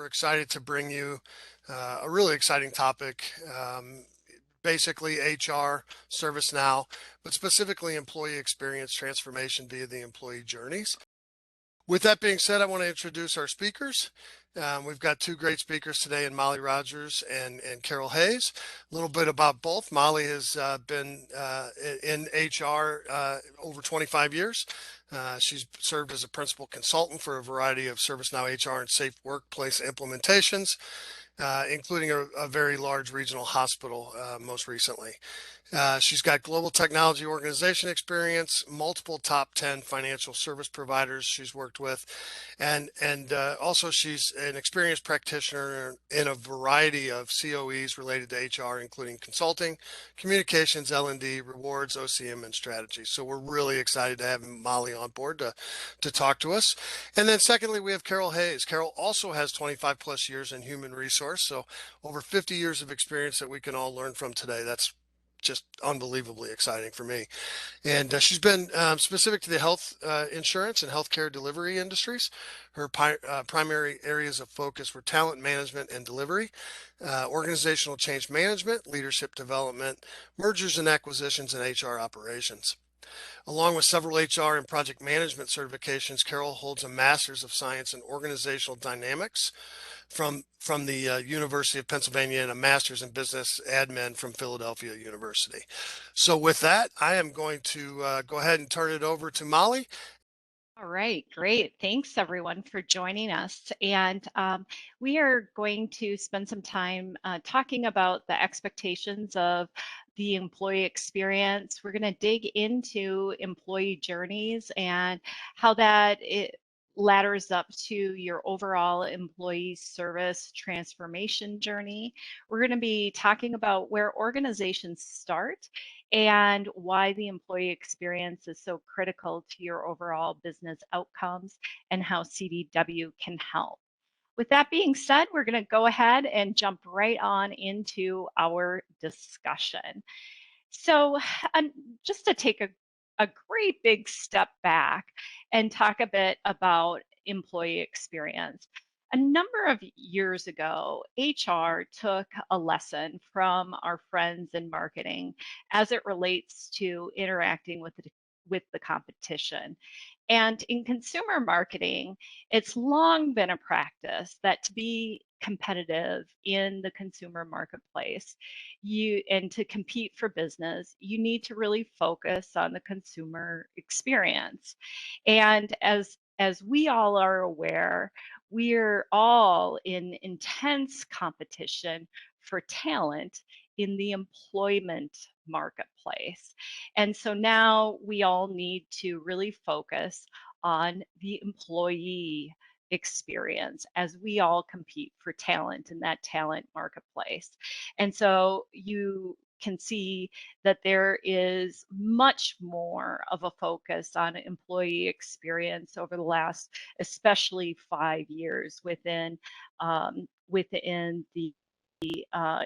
excited to bring you a really exciting topic, basically HR, ServiceNow, but specifically employee experience transformation via the employee journeys. With that being said, I want to introduce our speakers. We've got two great speakers today in Molly Rogers and Carol Hayes. A little bit about both. Molly has been in HR over 25 years. She's served as a principal consultant for a variety of ServiceNow HR and safe workplace implementations, including a very large regional hospital most recently. She's got global technology organization experience, multiple top 10 financial service providers she's worked with, and also she's an experienced practitioner in a variety of COEs related to HR, including consulting, communications, L&D, rewards, OCM, and strategy. So we're really excited to have Molly on board to talk to us. And then secondly, we have Carol Hayes. Carol also has 25 plus years in human resource, so over 50 years of experience that we can all learn from today. That's just unbelievably exciting for me. And she's been specific to the health insurance and healthcare delivery industries. Her primary areas of focus were talent management and delivery, organizational change management, leadership development, mergers and acquisitions, and HR operations. Along with several HR and project management certifications, Carol holds a Master's of Science in Organizational Dynamics from the University of Pennsylvania and a Master's in Business Admin from Philadelphia University. So with that, I am going to go ahead and turn it over to Molly. All right, great. Thanks everyone for joining us. And we are going to spend some time talking about the expectations of the employee experience. We're going to dig into employee journeys and how that ladders up to your overall employee service transformation journey. We're going to be talking about where organizations start and why the employee experience is so critical to your overall business outcomes and how CDW can help. With that being said, we're going to go ahead and jump right on into our discussion. So just to take a great big step back and talk a bit about employee experience. A number of years ago, HR took a lesson from our friends in marketing as it relates to interacting with the competition. And in consumer marketing, it's long been a practice that to be competitive in the consumer marketplace, and to compete for business, you need to really focus on the consumer experience. And as we all are aware, we're all in intense competition for talent in the employment marketplace. And so now we all need to really focus on the employee experience as we all compete for talent in that talent marketplace. And so you can see that there is much more of a focus on employee experience over the last, especially 5 years within the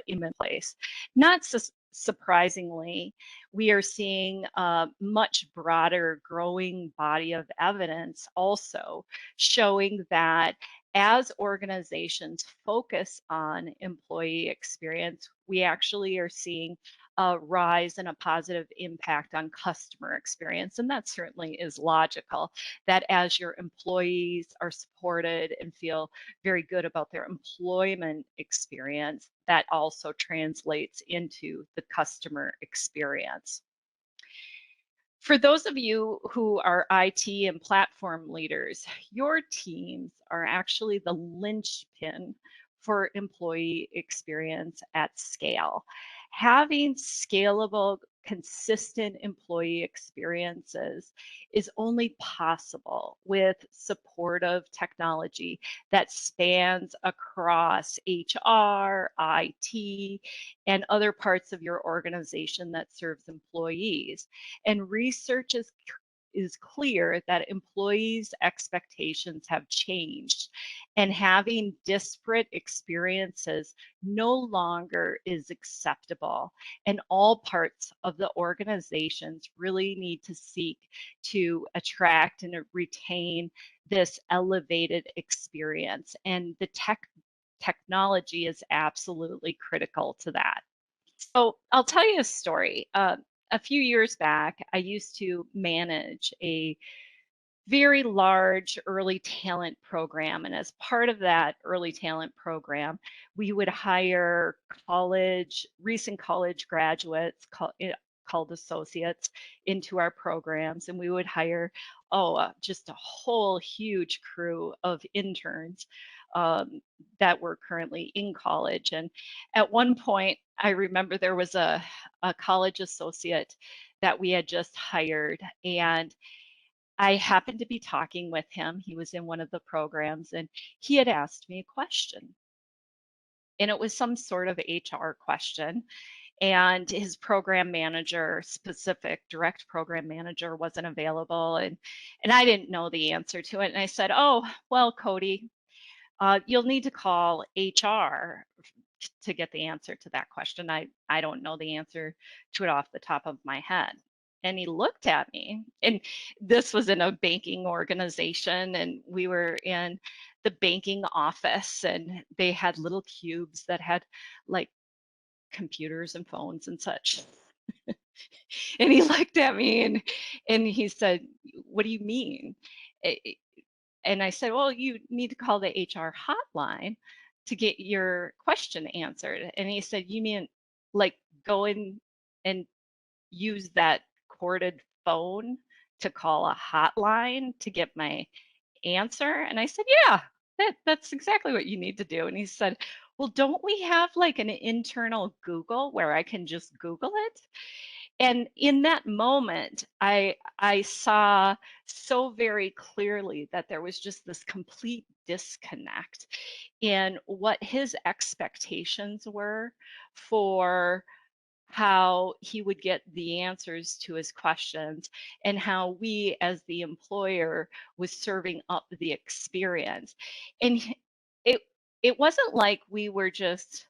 in place. Not surprisingly, we are seeing a much broader growing body of evidence also showing that as organizations focus on employee experience, we actually are seeing a rise and a positive impact on customer experience. And that certainly is logical, that as your employees are supported and feel very good about their employment experience, that also translates into the customer experience. For those of you who are IT and platform leaders, your teams are actually the linchpin for employee experience at scale. Having scalable, consistent employee experiences is only possible with supportive technology that spans across HR, IT, and other parts of your organization that serves employees. And research is clear that employees' expectations have changed, and having disparate experiences no longer is acceptable. And all parts of the organizations really need to seek to attract and retain this elevated experience. And the technology is absolutely critical to that. So I'll tell you a story. A few years back, I used to manage a very large early talent program. And as part of that early talent program, we would hire recent college graduates called associates into our programs. And we would hire, just a whole huge crew of interns um, that were currently in college. And at one point, I remember there was a college associate that we had just hired. And I happened to be talking with him. He was in one of the programs and he had asked me a question. And it was some sort of HR question. And his program manager, specific direct program manager, wasn't available. And I didn't know the answer to it. And I said, "Oh, well, Cody, you'll need to call HR to get the answer to that question. I don't know the answer to it off the top of my head." And he looked at me, and this was in a banking organization, and we were in the banking office, and they had little cubes that had like computers and phones and such. And he looked at me and he said, "What do you mean?" And I said, "Well, you need to call the HR hotline to get your question answered." And he said, "You mean like go in and use that corded phone to call a hotline to get my answer?" And I said, "Yeah, that's exactly what you need to do." And he said, "Well, don't we have like an internal Google where I can just Google it?" And in that moment, I saw so very clearly that there was just this complete disconnect in what his expectations were for how he would get the answers to his questions and how we as the employer was serving up the experience. And it it wasn't like we were just,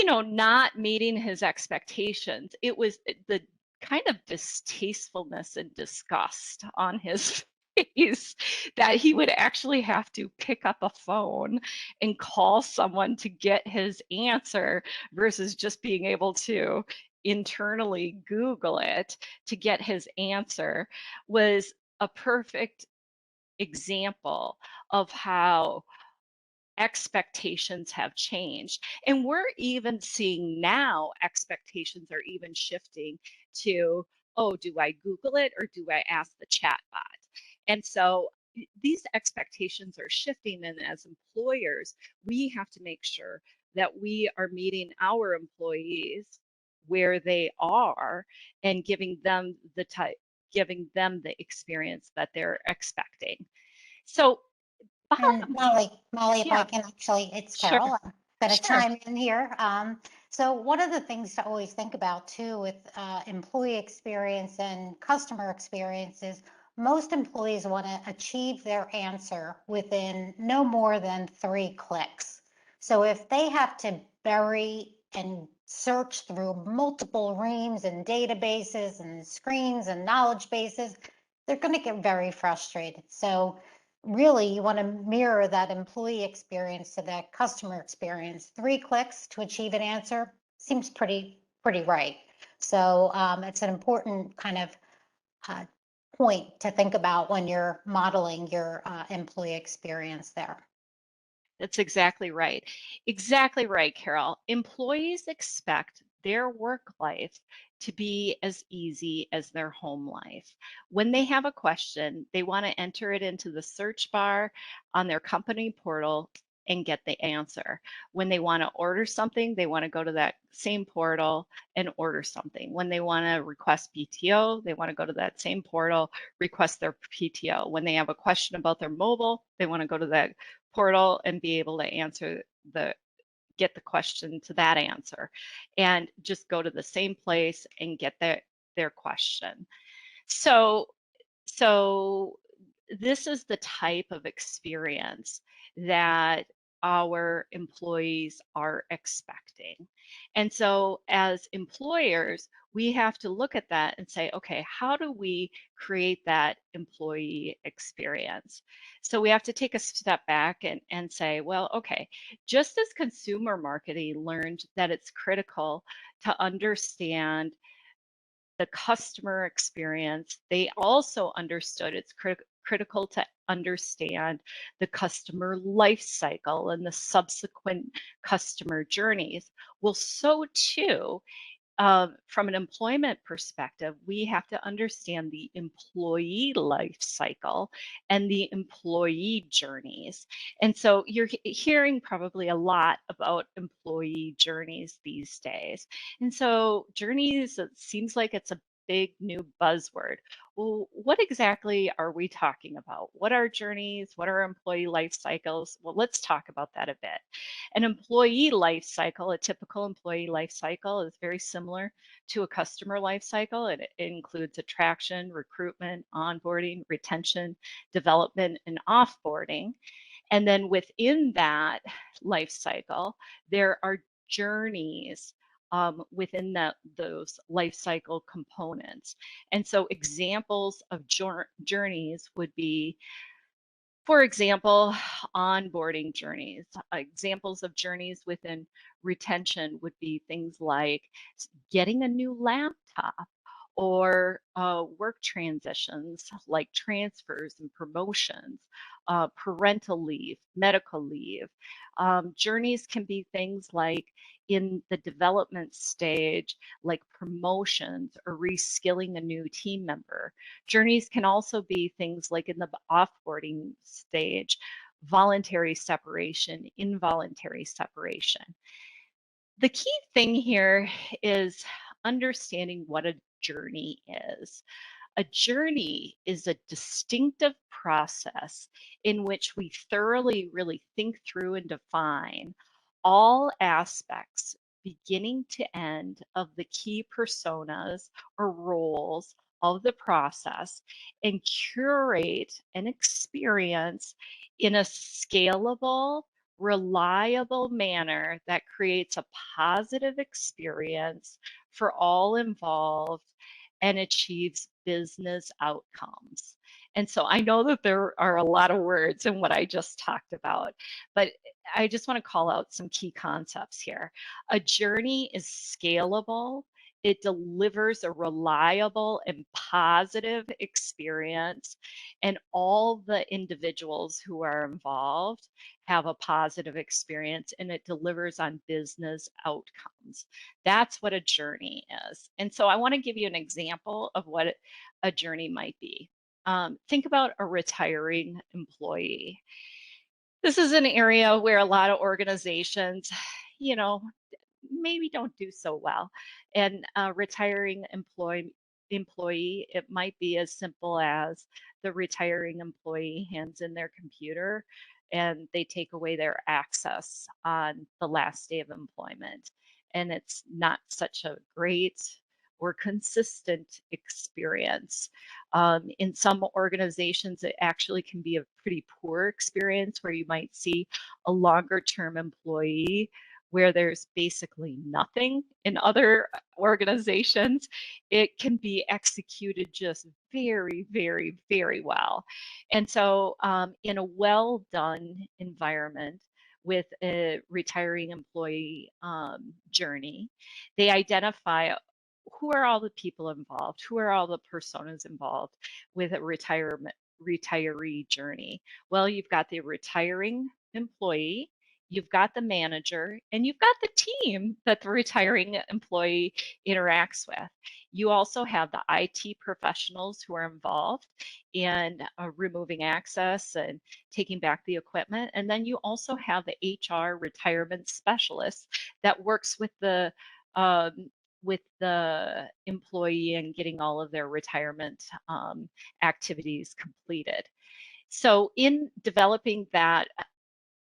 not meeting his expectations. It was the kind of distastefulness and disgust on his face that he would actually have to pick up a phone and call someone to get his answer versus just being able to internally Google it to get his answer was a perfect example of how expectations have changed. And we're even seeing now expectations are even shifting to, oh, do I Google it or do I ask the chatbot? And so these expectations are shifting. And as employers, we have to make sure that we are meeting our employees where they are and giving them the experience that they're expecting. So And bottom, Molly, if I yeah, can actually, it's sure, Carol. I'm going to sure. chime in here. So one of the things to always think about too with employee experience and customer experience is most employees want to achieve their answer within no more than 3 clicks. So if they have to bury and search through multiple reams and databases and screens and knowledge bases, they're going to get very frustrated. So really you want to mirror that employee experience to that customer experience. 3 clicks to achieve an answer seems pretty right. So it's an important kind of uh, point to think about when you're modeling your employee experience there. That's exactly right. Exactly right, Carol. Employees expect their work life to be as easy as their home life. When they have a question, they want to enter it into the search bar on their company portal and get the answer. When they want to order something, they want to go to that same portal and order something. When they want to request PTO, they want to go to that same portal, request their PTO. When they have a question about their mobile, they want to go to that portal and be able to get the question to that answer and just go to the same place and get their question. So so this is the type of experience that our employees are expecting. And so as employers, we have to look at that and say, okay, how do we create that employee experience? So we have to take a step back and say, well, okay, just as consumer marketing learned that it's critical to understand the customer experience, they also understood it's critical to understand the customer life cycle and the subsequent customer journeys. Well, so too, from an employment perspective, we have to understand the employee life cycle and the employee journeys. And so you're hearing probably a lot about employee journeys these days. And so journeys, it seems like it's a big new buzzword. Well, what exactly are we talking about? What are journeys? What are employee life cycles? Well, let's talk about that a bit. An employee life cycle, a typical employee life cycle, is very similar to a customer life cycle. It includes attraction, recruitment, onboarding, retention, development, and offboarding. And then within that life cycle, there are journeys within those life cycle components. And so examples of journeys would be, for example, onboarding journeys. Examples of journeys within retention would be things like getting a new laptop, or work transitions like transfers and promotions, parental leave, medical leave. Journeys can be things like in the development stage, like promotions or reskilling a new team member. Journeys can also be things like in the offboarding stage, voluntary separation, involuntary separation. The key thing here is understanding what a journey is. A journey is a distinctive process in which we thoroughly really think through and define all aspects, beginning to end, of the key personas or roles of the process, and curate an experience in a scalable, reliable manner that creates a positive experience for all involved and achieves business outcomes. And so I know that there are a lot of words in what I just talked about, but I just want to call out some key concepts here. A journey is scalable. It delivers a reliable and positive experience, and all the individuals who are involved have a positive experience, and it delivers on business outcomes. That's what a journey is. And so I want to give you an example of what a journey might be. Think about a retiring employee. This is an area where a lot of organizations, you know, maybe don't do so well. And a retiring employee, it might be as simple as the retiring employee hands in their computer and they take away their access on the last day of employment. And it's not such a great or consistent experience. In some organizations, it actually can be a pretty poor experience where you might see a longer term employee where there's basically nothing. In other organizations, it can be executed just very, very, very well. And so in a well done environment with a retiring employee journey, they identify who are all the people involved, who are all the personas involved with a retiree journey. Well, you've got the retiring employee, you've got the manager, and you've got the team that the retiring employee interacts with. You also have the IT professionals who are involved in removing access and taking back the equipment. And then you also have the HR retirement specialist that works um, with the employee and getting all of their retirement activities completed. So in developing that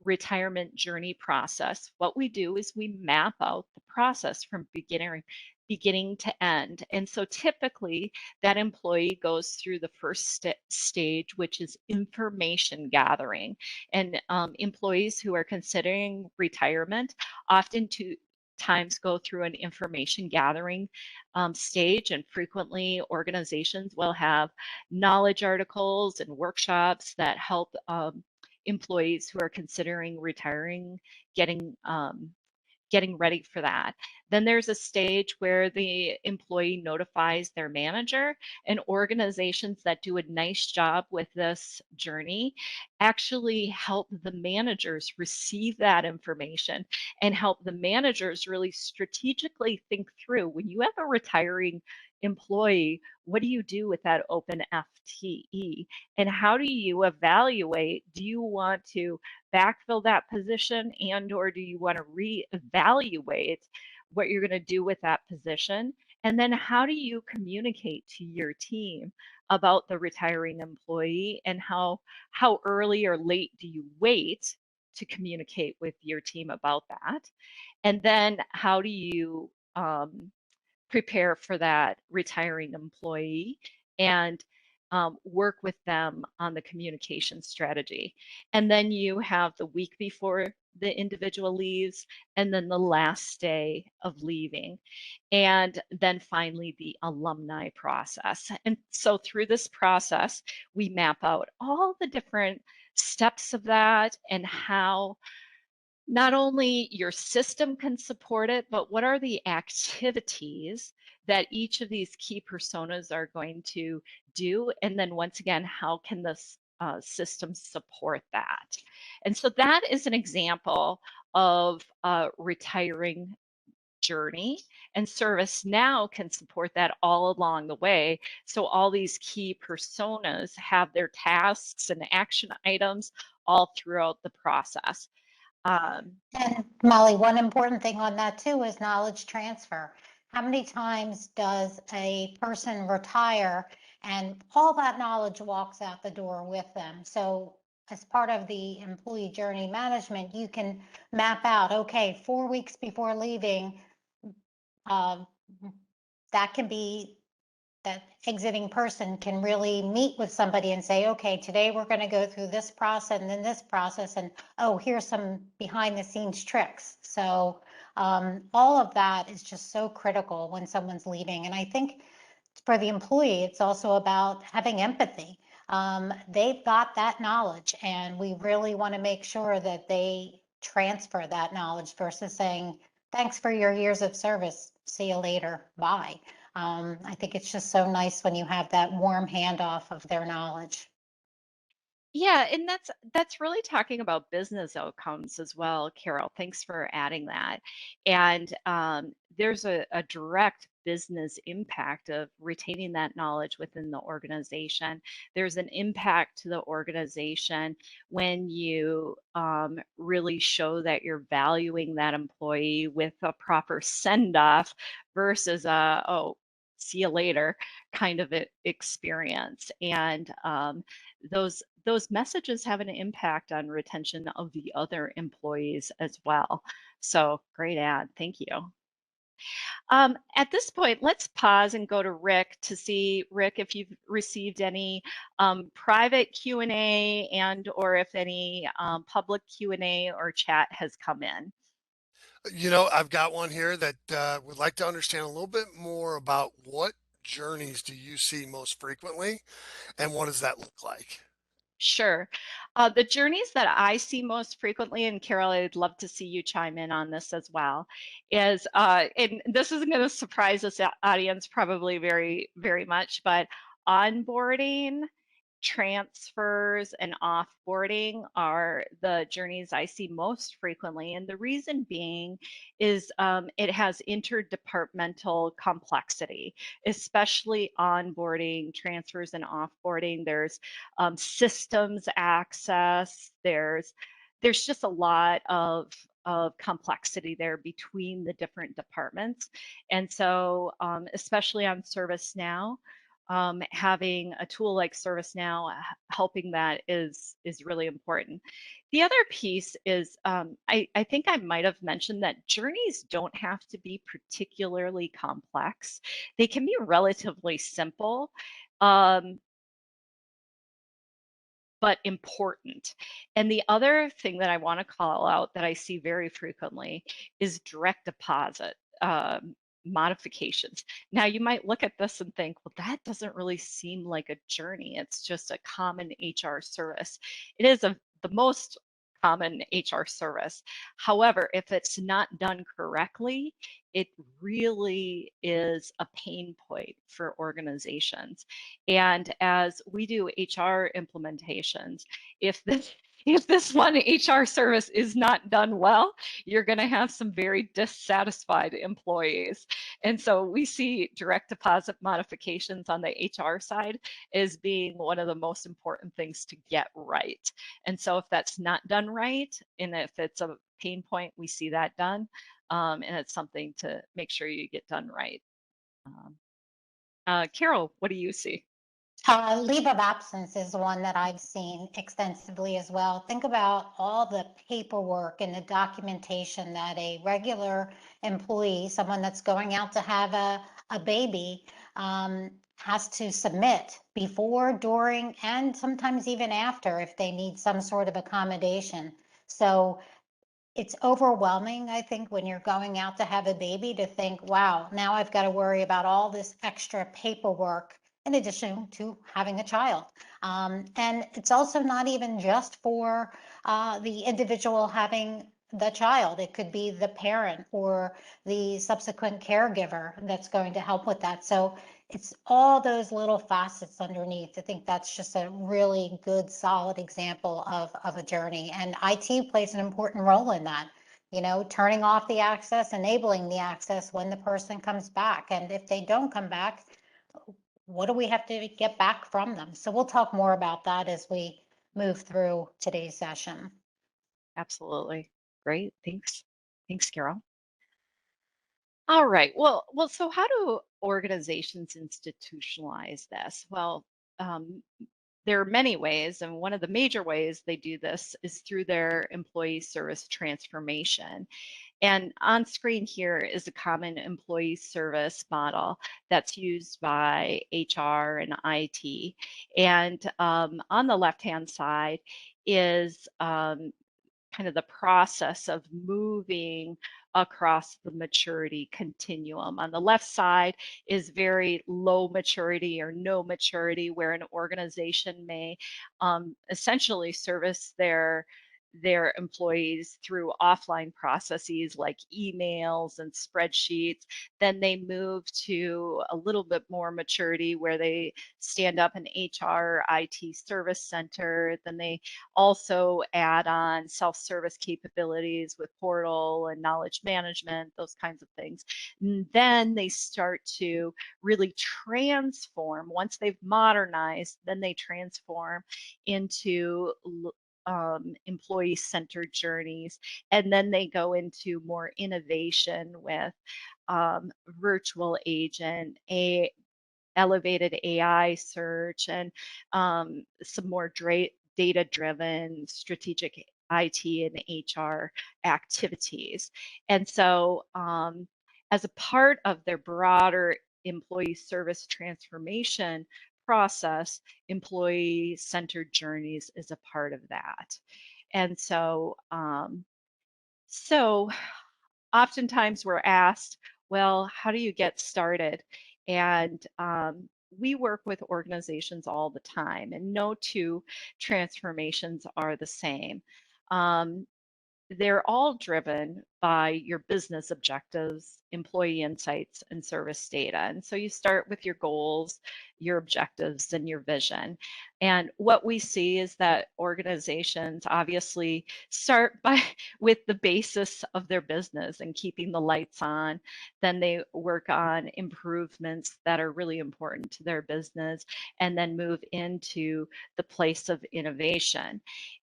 retirement journey process, what we do is we map out the process from beginning to end. And so typically that employee goes through the first stage, which is information gathering. And employees who are considering retirement often times go through an information gathering stage, and frequently organizations will have knowledge articles and workshops that help employees who are considering retiring getting ready for that. Then there's a stage where the employee notifies their manager, and organizations that do a nice job with this journey actually help the managers receive that information and help the managers really strategically think through, when you have a retiring employee, what do you do with that open FTE? And how do you evaluate, do you want to backfill that position, and or do you want to reevaluate what you're going to do with that position? And then how do you communicate to your team about the retiring employee, and how early or late do you wait to communicate with your team about that? And then how do you prepare for that retiring employee and work with them on the communication strategy? And then you have the week before the individual leaves, and then the last day of leaving, and then finally the alumni process. And so through this process, we map out all the different steps of that, and how not only your system can support it, but what are the activities that each of these key personas are going to do? And then once again, how can this system support that? And so that is an example of a retiring journey, and ServiceNow can support that all along the way. So all these key personas have their tasks and action items all throughout the process. And Molly, one important thing on that too is knowledge transfer. How many times does a person retire and all that knowledge walks out the door with them? So as part of the employee journey management, you can map out, okay, 4 weeks before leaving, uh, that can be, that exiting person can really meet with somebody and say, okay, today we're going to go through this process and then this process, and oh, here's some behind the scenes tricks. So all of that is just so critical when someone's leaving. And I think for the employee, it's also about having empathy. They've got that knowledge, and we really want to make sure that they transfer that knowledge versus saying, thanks for your years of service, see you later, bye. I think it's just so nice when you have that warm handoff of their knowledge. Yeah, and that's really talking about business outcomes as well, Carol. Thanks for adding that. And there's a direct business impact of retaining that knowledge within the organization. There's an impact to the organization when you really show that you're valuing that employee with a proper send off versus a, oh, see you later kind of experience. And those messages have an impact on retention of the other employees as well. So great ad, thank you. At this point, let's pause and go to Rick to see, Rick, if you've received any private Q&A and or if any public Q&A or chat has come in. I've got one here that would like to understand a little bit more about what journeys do you see most frequently, and what does that look like? Sure. The journeys that I see most frequently, and Carol, I'd love to see you chime in on this as well, is, and this isn't going to surprise this audience probably very, very much, but onboarding, transfers, and offboarding are the journeys I see most frequently. And the reason being is it has interdepartmental complexity, especially onboarding, transfers, and offboarding. There's systems access. There's just a lot of complexity there between the different departments. And so, especially on ServiceNow, having a tool like ServiceNow helping that is really important. The other piece is I think I might have mentioned that journeys don't have to be particularly complex. They can be relatively simple. But important. And the other thing that I want to call out that I see very frequently is direct deposit modifications. Now, you might look at this and think, well, that doesn't really seem like a journey. It's just a common HR service. It is the most common HR service. However, if it's not done correctly, it really is a pain point for organizations. And as we do HR implementations, if this if this one HR service is not done well, you're going to have some very dissatisfied employees. And so we see direct deposit modifications on the HR side as being one of the most important things to get right. And so if that's not done right, and if it's a pain point, we see that done. And it's something to make sure you get done right. Carol, what do you see? Leave of absence is one that I've seen extensively as well. Think about all the paperwork and the documentation that a regular employee, someone that's going out to have a baby, has to submit before, during, and sometimes even after if they need some sort of accommodation. So it's overwhelming, I think, when you're going out to have a baby to think, wow, now I've got to worry about all this extra paperwork in addition to having a child. And it's also not even just for the individual having the child. It could be the parent or the subsequent caregiver that's going to help with that. So it's all those little facets underneath. I think that's just a really good, solid example of a journey. And IT plays an important role in that, you know, turning off the access, enabling the access when the person comes back. And if they don't come back, what do we have to get back from them? So we'll talk more about that as we move through today's session. Absolutely. Great. Thanks. Thanks, Carol. All right. Well, so how do organizations institutionalize this? Well, there are many ways, and one of the major ways they do this is through their employee service transformation. And on screen here is a common employee service model that's used by HR and IT. And on the left-hand side is kind of the process of moving across the maturity continuum. On the left side is very low maturity or no maturity, where an organization may essentially service their employees through offline processes like emails and spreadsheets. Then they move to a little bit more maturity where they stand up an HR IT service center. Then they also add on self-service capabilities with portal and knowledge management, those kinds of things. And then they start to really transform. Once they've modernized, then they transform into employee-centered journeys. And then they go into more innovation with virtual agent, elevated AI search, and some more data-driven strategic IT and HR activities. And so as a part of their broader employee service transformation process, employee-centered journeys is a part of that. And so, so oftentimes we're asked, well, how do you get started? And we work with organizations all the time, and no two transformations are the same. They're all driven by your business objectives, employee insights, and service data. And so you start with your goals, your objectives, and your vision. And what we see is that organizations obviously start with the basis of their business and keeping the lights on. Then they work on improvements that are really important to their business, and then move into the place of innovation.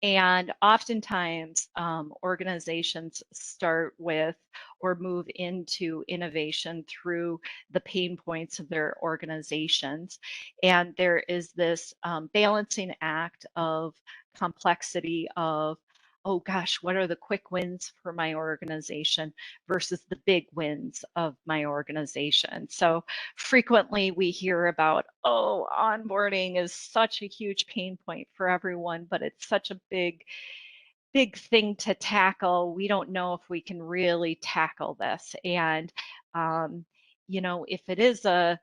And oftentimes, organizations start start with or move into innovation through the pain points of their organizations. And there is this balancing act of complexity of, oh gosh, what are the quick wins for my organization versus the big wins of my organization? So frequently we hear about, oh, onboarding is such a huge pain point for everyone, but it's such a big thing to tackle. We don't know if we can really tackle this. And, um, if it is a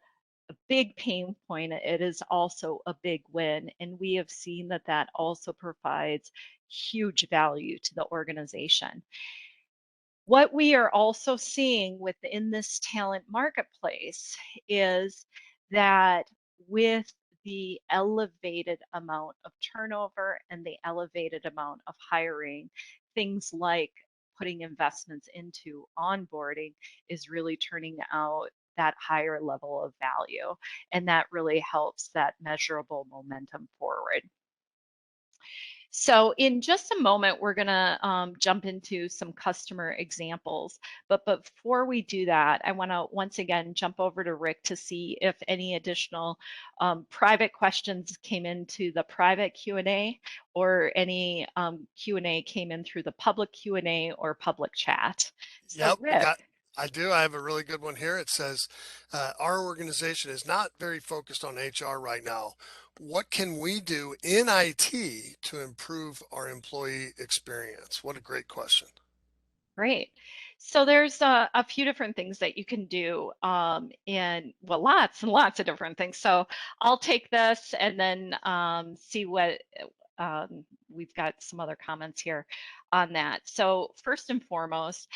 big pain point, it is also a big win. And we have seen that that also provides huge value to the organization. What we are also seeing within this talent marketplace is that with the elevated amount of turnover and the elevated amount of hiring, things like putting investments into onboarding is really turning out that higher level of value. And that really helps that measurable momentum forward. So in just a moment, we're going to jump into some customer examples. But before we do that, I want to once again jump over to Rick to see if any additional private questions came into the private Q&A or any Q&A came in through the public Q&A or public chat. So Yep, Rick. I do. I have a really good one here. It says, our organization is not very focused on HR right now. What can we do in IT to improve our employee experience? What a great question. Great. So there's a few different things that you can do in, well, lots and lots of different things. So I'll take this and then see what we've got some other comments here on that. So first and foremost,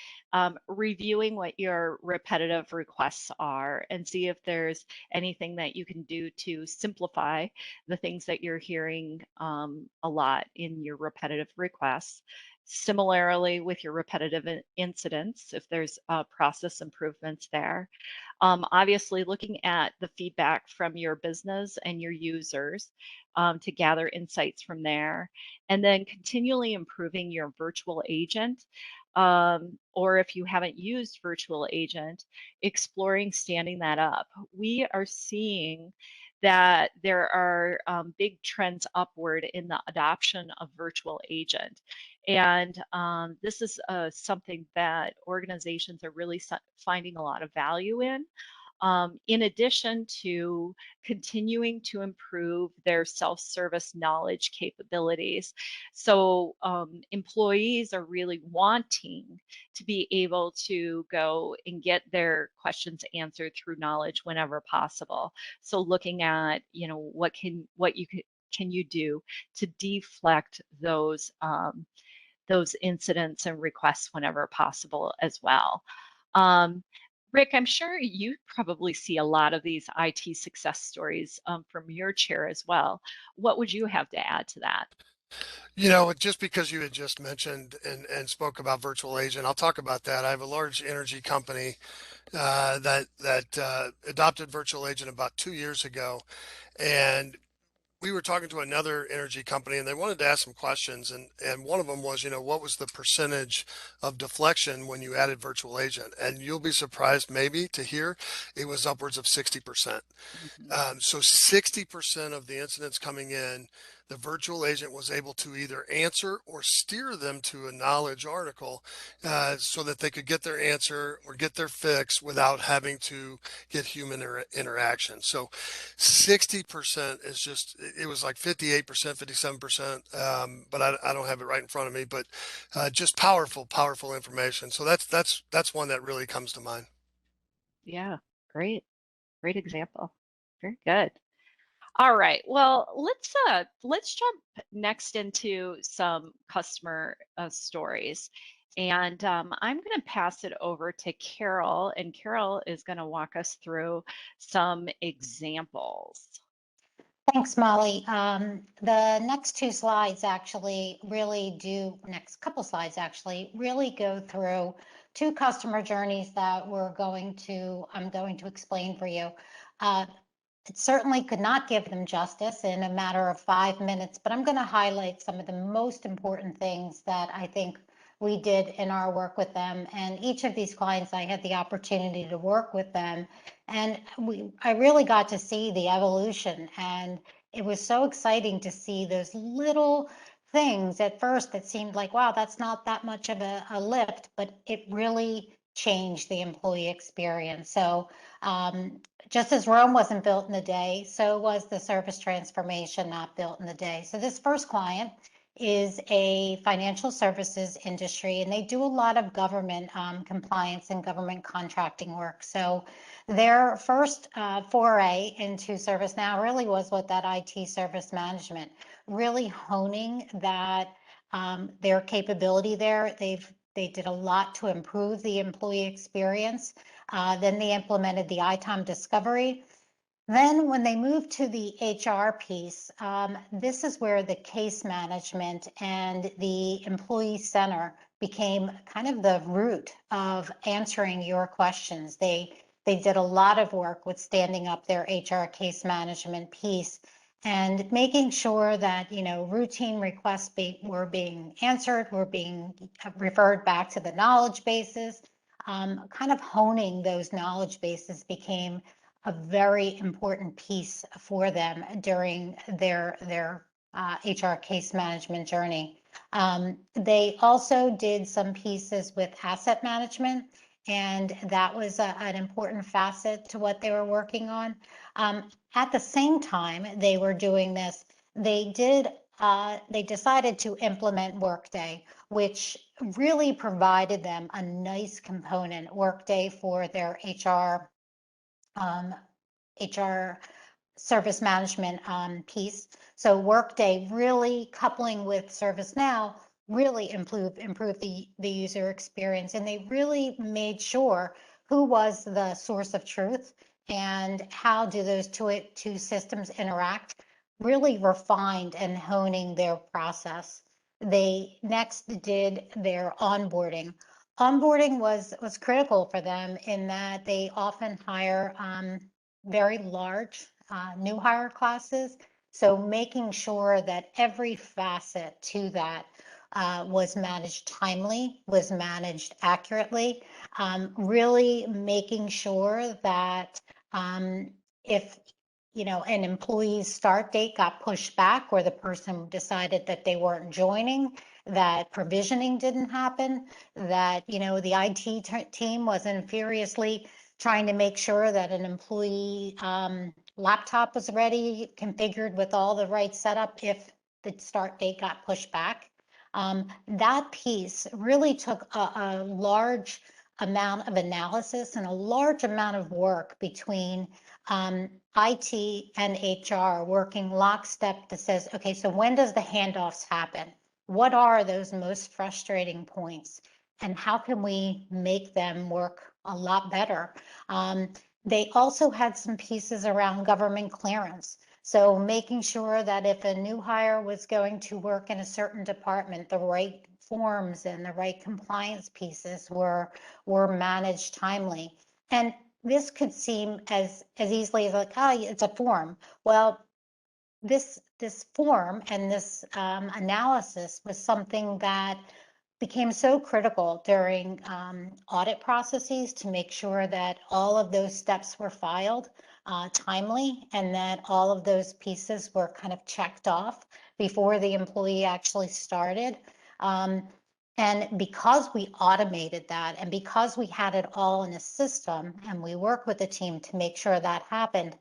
reviewing what your repetitive requests are and see if there's anything that you can do to simplify the things that you're hearing a lot in your repetitive requests. Similarly, with your repetitive incidents, if there's process improvements there. Obviously, looking at the feedback from your business and your users to gather insights from there, and then continually improving your virtual agent. Or if you haven't used virtual agent, exploring standing that up. We are seeing that there are big trends upward in the adoption of virtual agent. And this is something that organizations are really finding a lot of value in addition to continuing to improve their self-service knowledge capabilities. So employees are really wanting to be able to go and get their questions answered through knowledge whenever possible. So looking at, what you do to deflect those incidents and requests whenever possible as well. Rick, I'm sure you probably see a lot of these IT success stories from your chair as well. What would you have to add to that? Just because you had just mentioned and spoke about virtual agent, I'll talk about that. I have a large energy company that adopted virtual agent about 2 years ago, and we were talking to another energy company and they wanted to ask some questions. And one of them was, what was the percentage of deflection when you added virtual agent? And you'll be surprised maybe to hear it was upwards of 60%. Mhm. So 60% of the incidents coming in, the virtual agent was able to either answer or steer them to a knowledge article so that they could get their answer or get their fix without having to get human interaction. So 60% is just, it was like 58%, 57%, but I don't have it right in front of me, but just powerful information. So that's one that really comes to mind. Yeah, great. Great example. Very good. All right. Well, let's jump next into some customer stories. And I'm going to pass it over to Carol, and Carol is going to walk us through some examples. Thanks, Molly. The next two slides actually really do, next couple slides actually really go through two customer journeys that I'm going to explain for you. It certainly could not give them justice in a matter of 5 minutes, but I'm going to highlight some of the most important things that I think we did in our work with them. And each of these clients, I had the opportunity to work with them. And I really got to see the evolution. And it was so exciting to see those little things at first that seemed like, wow, that's not that much of a lift, but it really changed the employee experience. So just as Rome wasn't built in a day, so was the service transformation not built in a day. So this first client is a financial services industry, and they do a lot of government compliance and government contracting work. So their first foray into ServiceNow really was with that IT service management, really honing that their capability there. They did a lot to improve the employee experience. Then they implemented the ITOM discovery. Then when they moved to the HR piece, this is where the case management and the employee center became kind of the root of answering your questions. They did a lot of work with standing up their HR case management piece and making sure that, you know, routine requests were being answered, were being referred back to the knowledge bases. Kind of honing those knowledge bases became a very important piece for them during their HR case management journey. They also did some pieces with asset management, and that was an important facet to what they were working on. At the same time they were doing this, they decided to implement Workday, which really provided them a nice component, Workday for their HR service management piece. So Workday really coupling with ServiceNow really improved the user experience, and they really made sure who was the source of truth and how do those two systems interact, really refined and honing their process. They next did their onboarding. Onboarding was critical for them in that they often hire very large new hire classes. So making sure that every facet to that was managed timely, was managed accurately, really making sure that if an employee's start date got pushed back or the person decided that they weren't joining, that provisioning didn't happen, that the IT team wasn't furiously trying to make sure that an employee laptop was ready, configured with all the right setup if the start date got pushed back. That piece really took a large amount of analysis and a large amount of work between IT and HR working lockstep that says, okay, so when does the handoffs happen? What are those most frustrating points? And how can we make them work a lot better? They also had some pieces around government clearance. So making sure that if a new hire was going to work in a certain department, the right forms and the right compliance pieces were managed timely. And this could seem as easily as like, oh, it's a form. Well, this form and this analysis was something that became so critical during audit processes to make sure that all of those steps were filed timely and that all of those pieces were kind of checked off before the employee actually started. And because we automated that and because we had it all in a system and we worked with the team to make sure that happened,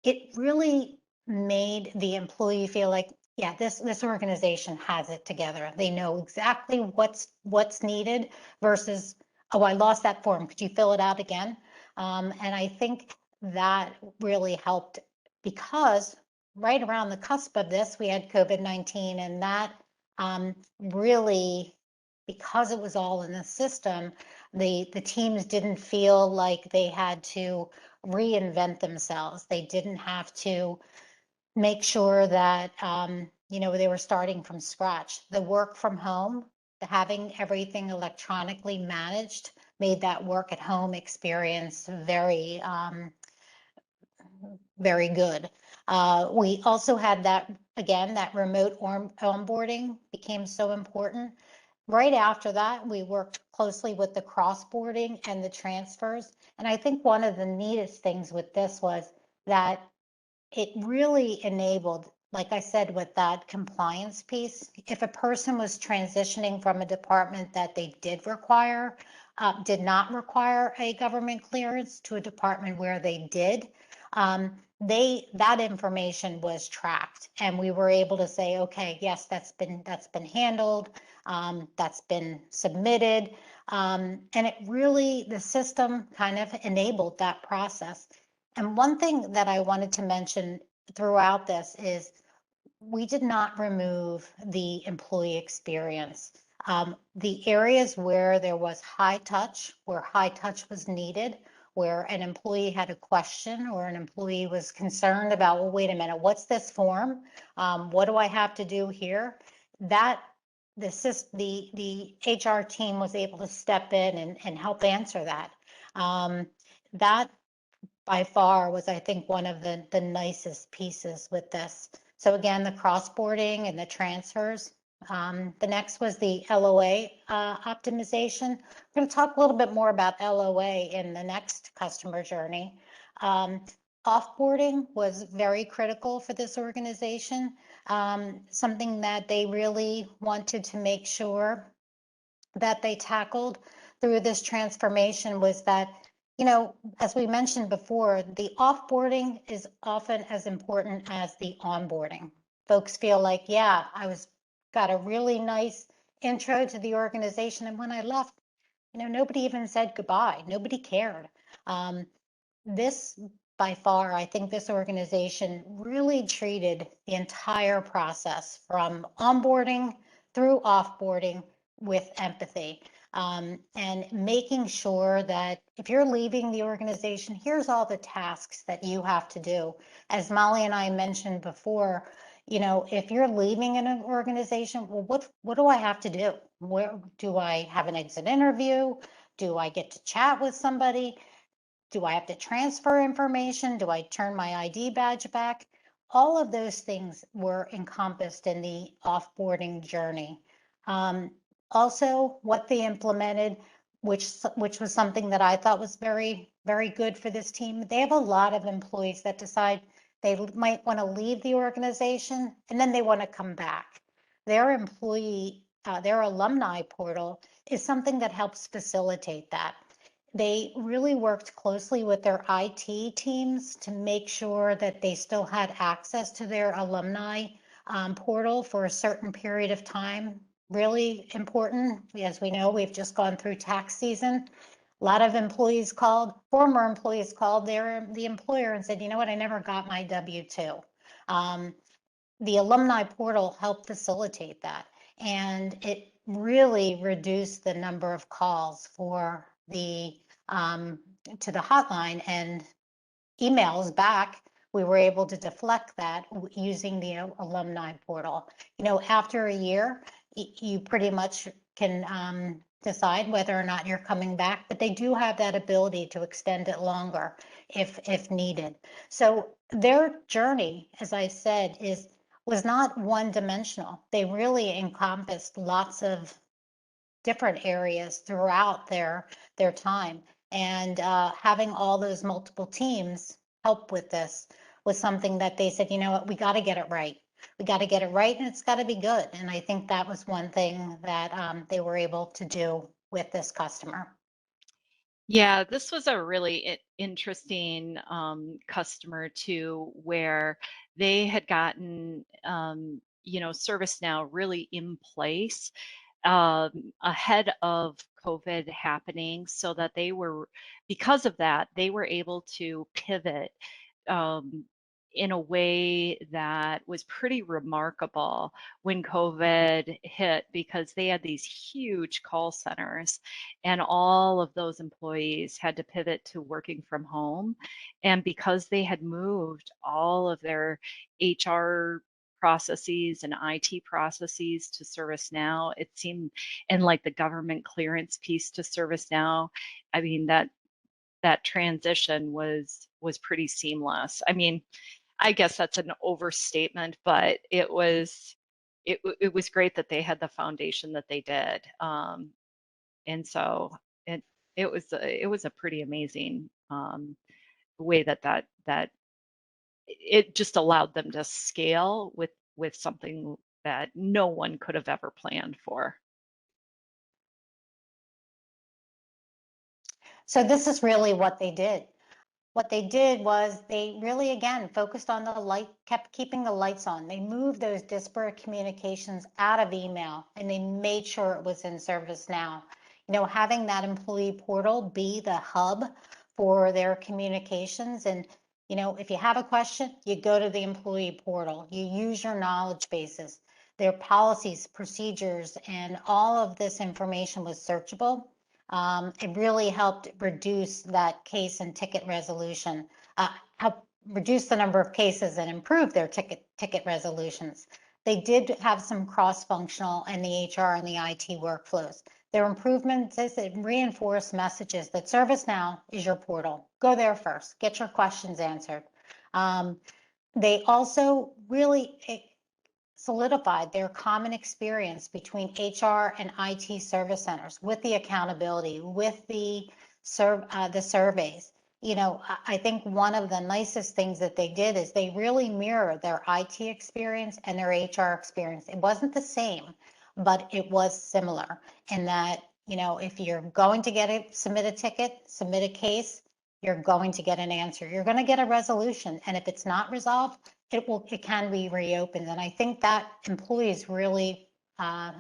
it really made the employee feel like, yeah, this organization has it together. They know exactly what's needed versus, oh, I lost that form. Could you fill it out again? And I think that really helped because right around the cusp of this, we had COVID-19, and that really, because it was all in the system, the teams didn't feel like they had to reinvent themselves. They didn't have to make sure that they were starting from scratch. The work from home, having everything electronically managed, made that work at home experience very very good. We also had that, again, that remote onboarding became so important. Right after that, we worked closely with the cross-boarding and the transfers. And I think one of the neatest things with this was that it really enabled, like I said, with that compliance piece, if a person was transitioning from a department that they did not require a government clearance to a department where they did, that information was tracked, and we were able to say, okay, yes, that's been handled, that's been submitted, and it really, the system kind of enabled that process. And one thing that I wanted to mention throughout this is we did not remove the employee experience. The areas where there was high touch, where high touch was needed, where an employee had a question or an employee was concerned about, well, wait a minute, what's this form? What do I have to do here? That the HR team was able to step in and help answer that. That by far was, I think, one of the nicest pieces with this. So again, the cross-boarding and the transfers. The next was the LOA optimization. We're going to talk a little bit more about LOA in the next customer journey. Offboarding was very critical for this organization. Something that they really wanted to make sure that they tackled through this transformation was that, as we mentioned before, the offboarding is often as important as the onboarding. Folks feel like, yeah, got a really nice intro to the organization, and when I left, nobody even said goodbye. Nobody cared. This, by far, I think this organization really treated the entire process from onboarding through offboarding with empathy, and making sure that if you're leaving the organization, here's all the tasks that you have to do. As Molly and I mentioned before, if you're leaving an organization, well, what do I have to do? Where do I have an exit interview? Do I get to chat with somebody? Do I have to transfer information? Do I turn my ID badge back? All of those things were encompassed in the offboarding journey. Also, what they implemented, which was something that I thought was very, very good for this team. They have a lot of employees that decide they might want to leave the organization and then they want to come back. Their alumni portal is something that helps facilitate that. They really worked closely with their IT teams to make sure that they still had access to their alumni portal for a certain period of time. Really important. As we know, we've just gone through tax season. A lot of former employees called the employer and said, you know what, I never got my W-2. The alumni portal helped facilitate that. And it really reduced the number of calls for to the hotline and emails back. We were able to deflect that using the alumni portal. After a year, you pretty much can decide whether or not you're coming back, but they do have that ability to extend it longer if needed. So their journey, as I said, was not one dimensional. They really encompassed lots of different areas throughout their time. And having all those multiple teams help with this was something that they said, you know what, we got to get it right. We got to get it right, and it's got to be good. And I think that was one thing that they were able to do with this customer. Yeah, this was a really interesting customer too, where they had gotten, ServiceNow really in place ahead of COVID happening, so that because of that, they were able to pivot um, in a way that was pretty remarkable when COVID hit, because they had these huge call centers and all of those employees had to pivot to working from home. And because they had moved all of their HR processes and IT processes to ServiceNow, it seemed, and like the government clearance piece to ServiceNow, I mean, that transition was pretty seamless. I mean, I guess that's an overstatement, but it was great that they had the foundation that they did. And so it it was a pretty amazing way that it just allowed them to scale with something that no one could have ever planned for. So this is really what they did. What they did was they really, again, focused on the light, kept keeping the lights on. They moved those disparate communications out of email and they made sure it was in ServiceNow. You know, having that employee portal be the hub for their communications. And, you know, if you have a question, you go to the employee portal, you use your knowledge bases, their policies, procedures, and all of this information was searchable. It really helped reduce that case and ticket resolution, help reduce the number of cases and improve their ticket resolutions. They did have some cross-functional in the HR and the IT workflows. Their improvements is it reinforced messages that ServiceNow is your portal. Go there first, get your questions answered. They also really solidified their common experience between HR and IT service centers with the accountability, with the surveys. You know, I think one of the nicest things that they did is they really mirror their IT experience and their HR experience. It wasn't the same, but it was similar in that, you know, if you're going to submit a ticket, submit a case, you're going to get an answer. You're going to get a resolution. And if it's not resolved, it can be reopened. And I think that employees really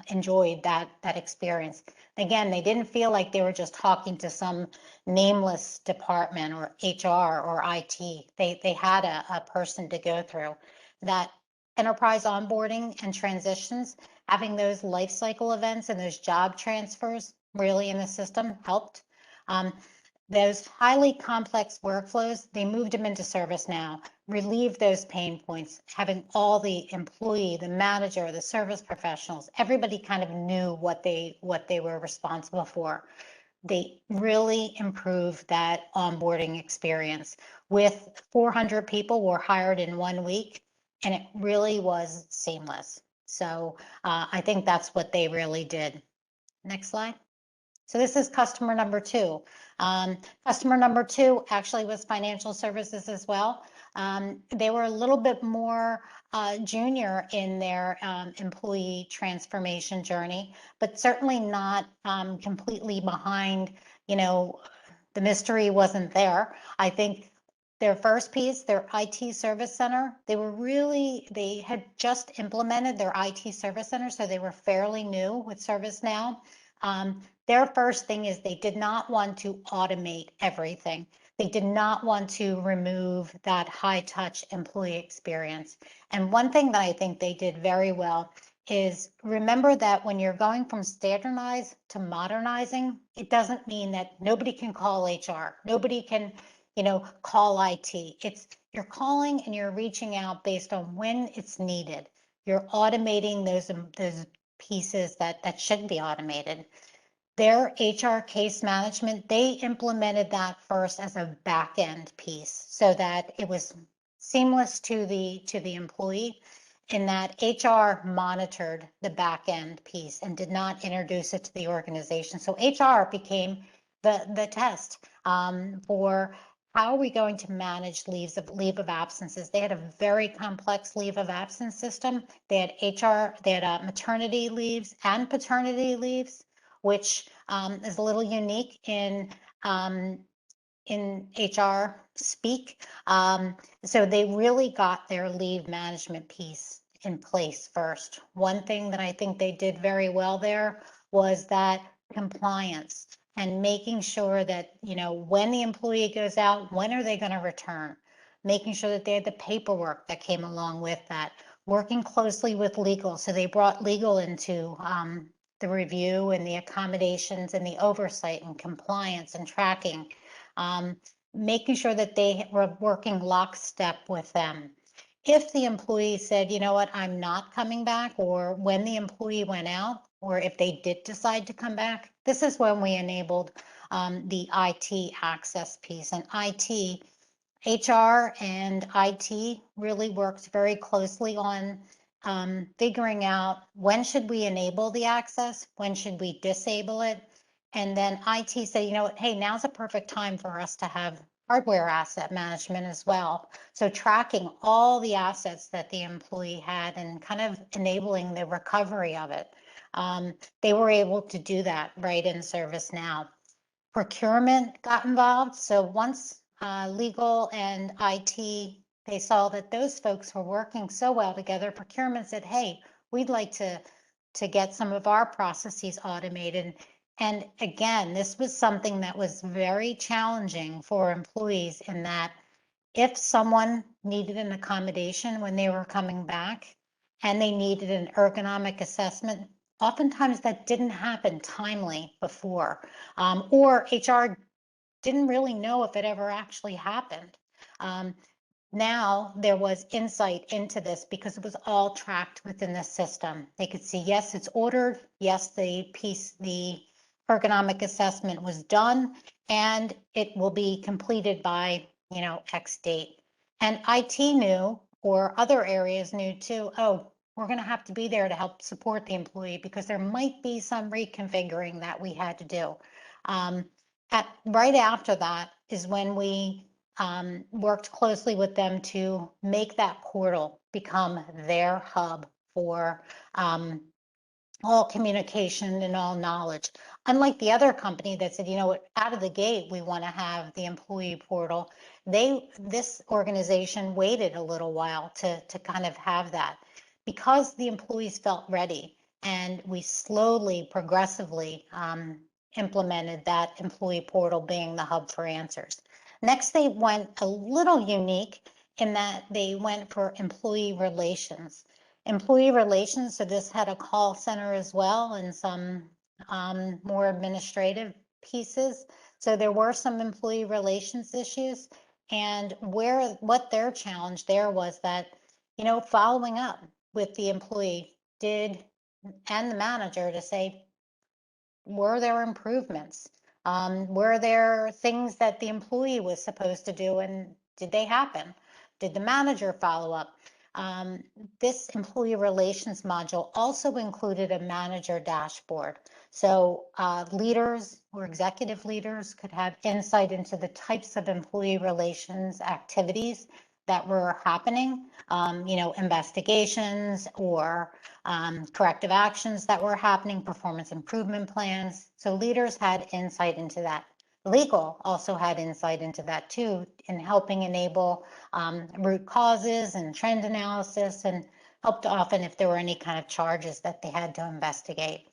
enjoyed that experience. Again, they didn't feel like they were just talking to some nameless department or HR or IT. They had a person to go through. That enterprise onboarding and transitions, having those life cycle events and those job transfers really in the system helped. Those highly complex workflows, they moved them into ServiceNow, relieved those pain points, having all the employee, the manager, the service professionals, everybody kind of knew what they were responsible for. They really improved that onboarding experience. With 400 people were hired in 1 week, and it really was seamless. So I think that's what they really did. Next slide. So this is customer number 2. Customer number 2 actually was financial services as well. They were a little bit more junior in their employee transformation journey, but certainly not completely behind. You know, the mystery wasn't there. I think their first piece, their IT service center, they had just implemented their IT service center, so they were fairly new with ServiceNow. Their first thing is they did not want to automate everything. They did not want to remove that high touch employee experience. And one thing that I think they did very well is remember that when you're going from standardized to modernizing, it doesn't mean that nobody can call HR. Nobody can, you know, call IT. It's you're calling and you're reaching out based on when it's needed. You're automating those pieces that shouldn't be automated. Their HR case management, they implemented that first as a back end piece so that it was seamless to the employee in that HR monitored the back end piece and did not introduce it to the organization. So HR became the test for how are we going to manage leave of absences. They had a very complex leave of absence system. They had maternity leaves and paternity leaves, which is a little unique in HR speak. So they really got their leave management piece in place first. One thing that I think they did very well there was that compliance and making sure that, you know, when the employee goes out, when are they going to return? Making sure that they had the paperwork that came along with that, working closely with legal. So they brought legal into the review and the accommodations and the oversight and compliance and tracking, making sure that they were working lockstep with them. If the employee said, you know what, I'm not coming back, or when the employee went out, or if they did decide to come back, this is when we enabled the IT access piece. And HR and IT really worked very closely on figuring out when should we enable the access, when should we disable it. And then IT said, you know what, hey, now's a perfect time for us to have hardware asset management as well. So tracking all the assets that the employee had and kind of enabling the recovery of it. They were able to do that right in ServiceNow. Procurement got involved. So once legal and IT, they saw that those folks were working so well together, procurement said, hey, we'd like to get some of our processes automated. And again, this was something that was very challenging for employees in that if someone needed an accommodation when they were coming back and they needed an ergonomic assessment, oftentimes that didn't happen timely before, or HR didn't really know if it ever actually happened. Now there was insight into this because it was all tracked within the system. They could see, yes, it's ordered. Yes, the ergonomic assessment was done, and it will be completed by, X date. And IT knew, or other areas knew too, oh, we're going to have to be there to help support the employee because there might be some reconfiguring that we had to do. Right after that is when we worked closely with them to make that portal become their hub for all communication and all knowledge. Unlike the other company that said, out of the gate, we want to have the employee portal. This organization waited a little while to kind of have that because the employees felt ready, and we slowly, progressively implemented that employee portal being the hub for answers. Next, they went a little unique in that they went for employee relations. Employee relations, so this had a call center as well and some more administrative pieces. So there were some employee relations issues, and what their challenge there was that, following up with the employee and the manager to say, were there improvements? Were there things that the employee was supposed to do, and did they happen? Did the manager follow up? This employee relations module also included a manager dashboard. So leaders or executive leaders could have insight into the types of employee relations activities that were happening, investigations or corrective actions that were happening, performance improvement plans. So leaders had insight into that. Legal also had insight into that too, in helping enable root causes and trend analysis, and helped often if there were any kind of charges that they had to investigate.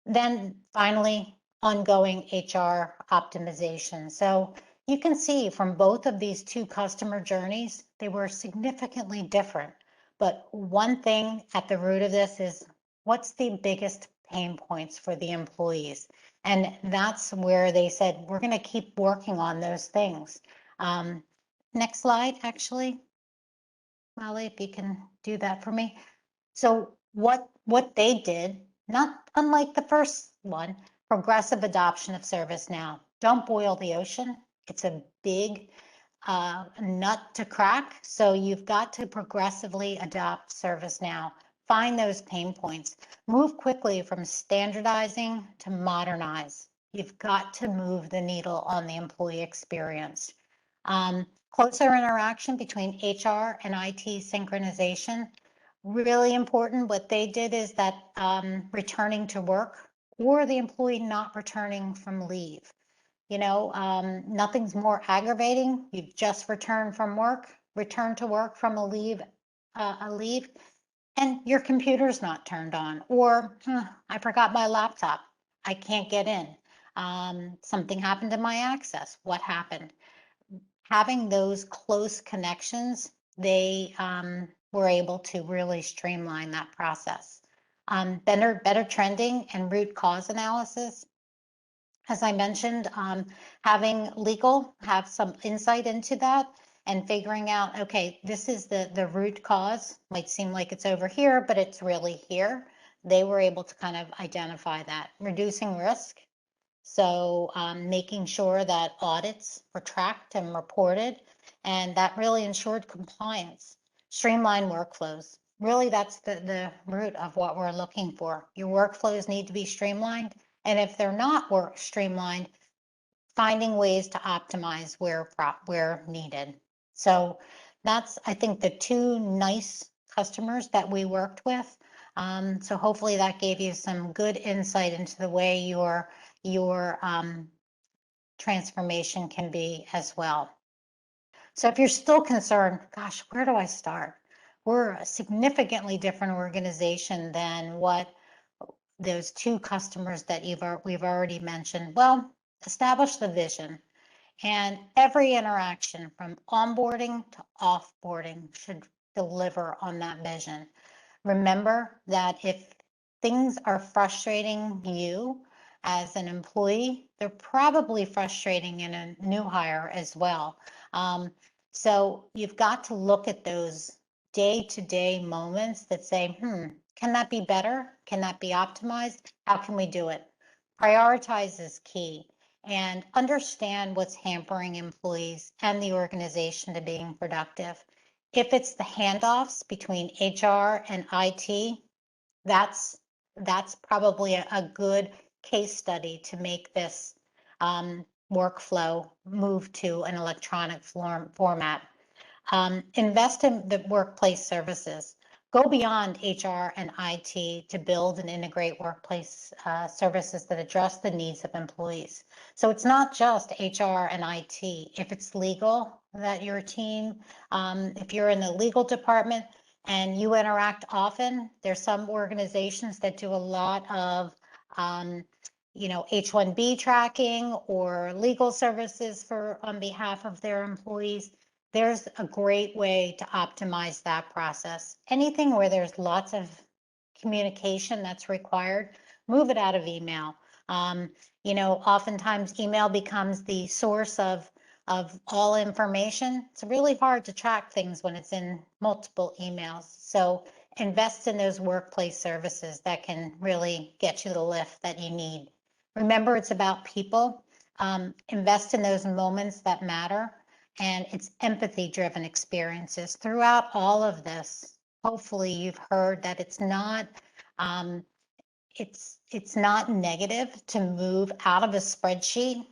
Then finally, ongoing HR optimization. So you can see from both of these two customer journeys, they were significantly different. But one thing at the root of this is, what's the biggest pain points for the employees? And that's where they said, we're going to keep working on those things. Next slide, actually. Molly, if you can do that for me. So what they did, not unlike the first one, progressive adoption of ServiceNow. Don't boil the ocean. It's a big nut to crack. So you've got to progressively adopt ServiceNow. Find those pain points. Move quickly from standardizing to modernize. You've got to move the needle on the employee experience. Closer interaction between HR and IT synchronization. Really important. What they did is that returning to work or the employee not returning from leave. Nothing's more aggravating. You've just returned from work, return to work from a leave, and your computer's not turned on, or I forgot my laptop. I can't get in. Something happened to my access. What happened? Having those close connections, they were able to really streamline that process. Better trending and root cause analysis. As I mentioned, having legal have some insight into that and figuring out, okay, this is the root cause. Might seem like it's over here, but it's really here. They were able to kind of identify that. Reducing risk. So making sure that audits were tracked and reported, and that really ensured compliance. Streamline workflows. really that's the root of what we're looking for. Your workflows need to be streamlined. And if they're not streamlined, finding ways to optimize where needed. So that's, I think, the two nice customers that we worked with. So hopefully that gave you some good insight into the way your transformation can be as well. So if you're still concerned, gosh, where do I start? We're a significantly different organization than what those two customers that we've already mentioned. Well, establish the vision. And every interaction from onboarding to offboarding should deliver on that vision. Remember that if things are frustrating you as an employee, they're probably frustrating in a new hire as well. So you've got to look at those day-to-day moments that say, can that be better? Can that be optimized? How can we do it? Prioritize is key and understand what's hampering employees and the organization to being productive. If it's the handoffs between HR and IT, that's probably a good case study to make this workflow move to an electronic format. Invest in the workplace services. Go beyond HR and IT to build and integrate workplace services that address the needs of employees. So it's not just HR and IT. If it's legal that your team, if you're in the legal department and you interact often, there's some organizations that do a lot of H-1B tracking or legal services on behalf of their employees. There's a great way to optimize that process. Anything where there's lots of communication that's required, move it out of email. Oftentimes email becomes the source of all information. It's really hard to track things when it's in multiple emails. So invest in those workplace services that can really get you the lift that you need. Remember, it's about people. Invest in those moments that matter. And it's empathy-driven experiences throughout all of this. Hopefully, you've heard that it's not negative to move out of a spreadsheet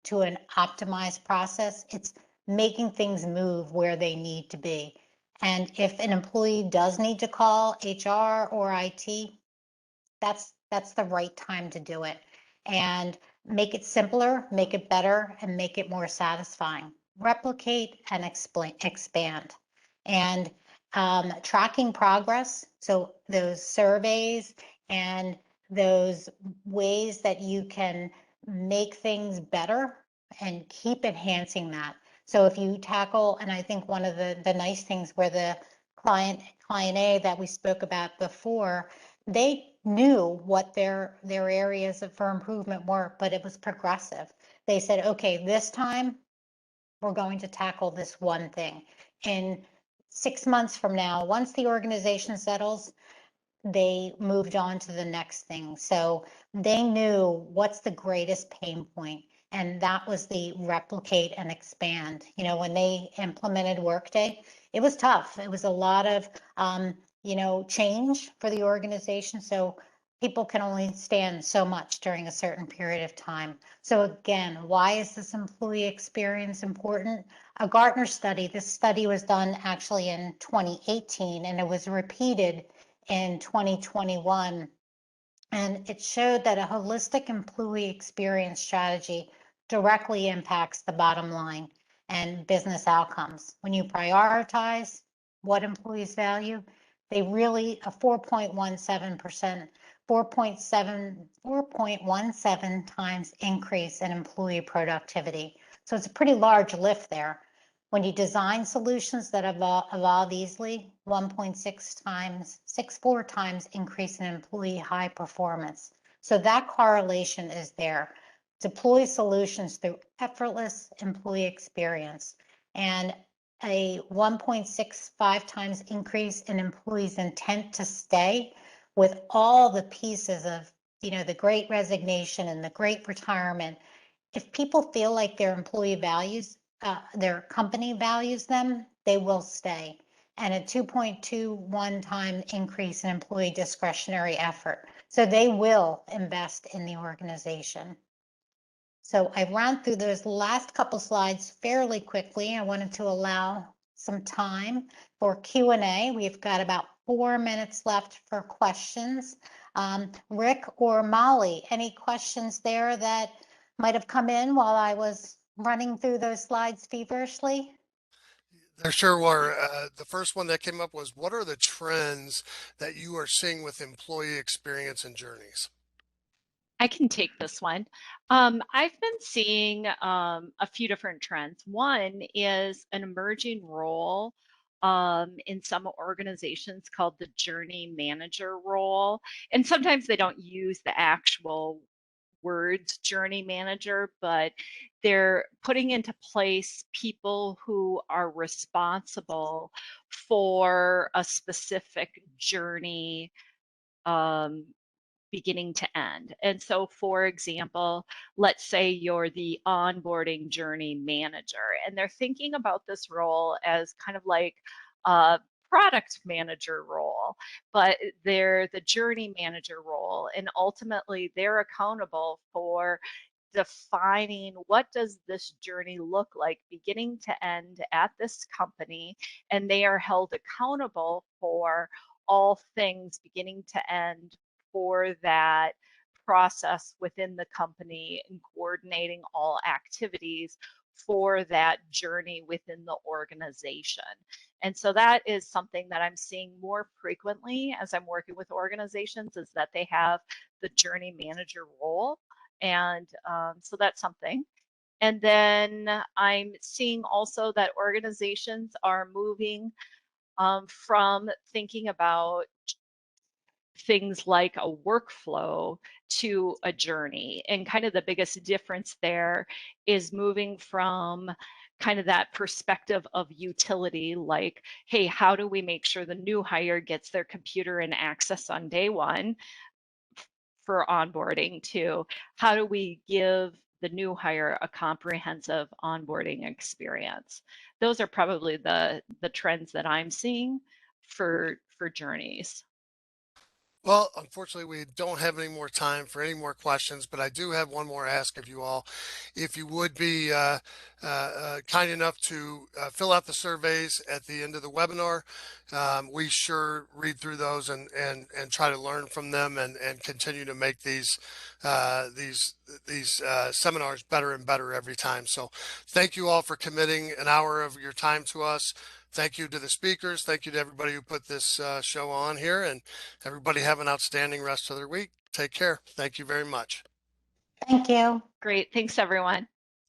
to an optimized process. It's making things move where they need to be. And if an employee does need to call HR or IT, that's the right time to do it. And make it simpler, make it better, and make it more satisfying. Replicate and expand. And tracking progress, so those surveys and those ways that you can make things better and keep enhancing that. So if you tackle, and I think one of the nice things where the client A that we spoke about before, they knew what their areas for improvement were, but it was progressive. They said, okay, this time we're going to tackle this one thing. In 6 months from now, once the organization settles, they moved on to the next thing. So they knew what's the greatest pain point, and that was the replicate and expand. When they implemented Workday, it was tough. It was a lot of change for the organization. So people can only stand so much during a certain period of time. So again, why is this employee experience important? A Gartner study, this study was done actually in 2018, and it was repeated in 2021. And it showed that a holistic employee experience strategy directly impacts the bottom line and business outcomes. When you prioritize what employees value, they really, a 4.17 times increase in employee productivity. So it's a pretty large lift there. When you design solutions that evolve easily, 1.64 times increase in employee high performance. So that correlation is there. Deploy solutions through effortless employee experience and a 1.65 times increase in employees' intent to stay with all the pieces of, the great resignation and the great retirement. If people feel like their company values them, they will stay. and a 2.21 time increase in employee discretionary effort. So they will invest in the organization. So I ran through those last couple slides fairly quickly. I wanted to allow some time for Q&A. We've got about 4 minutes left for questions. Rick or Molly, any questions there that might have come in while I was running through those slides feverishly? There sure were. The first one that came up was, what are the trends that you are seeing with employee experience and journeys? I can take this one. I've been seeing a few different trends. One is an emerging role in some organizations called the journey manager role. And sometimes they don't use the actual words journey manager, but they're putting into place people who are responsible for a specific journey beginning to end. And so, for example, let's say you're the onboarding journey manager, and they're thinking about this role as kind of like a product manager role, but they're the journey manager role, and ultimately they're accountable for defining what does this journey look like beginning to end at this company, and they are held accountable for all things beginning to end for that process within the company and coordinating all activities for that journey within the organization. And so that is something that I'm seeing more frequently as I'm working with organizations, is that they have the journey manager role. And so that's something. And then I'm seeing also that organizations are moving from thinking about things like a workflow to a journey. And kind of the biggest difference there is moving from kind of that perspective of utility, like, hey, how do we make sure the new hire gets their computer and access on day one for onboarding, to how do we give the new hire a comprehensive onboarding experience. Those are probably the trends that I'm seeing for journeys. Well, unfortunately, we don't have any more time for any more questions, but I do have one more ask of you all. If you would be kind enough to fill out the surveys at the end of the webinar, we sure read through those and try to learn from them and continue to make these seminars better and better every time. So thank you all for committing an hour of your time to us. Thank you to the speakers. Thank you to everybody who put this show on here, and everybody have an outstanding rest of their week. Take care. Thank you very much. Thank you. Great. Thanks, everyone.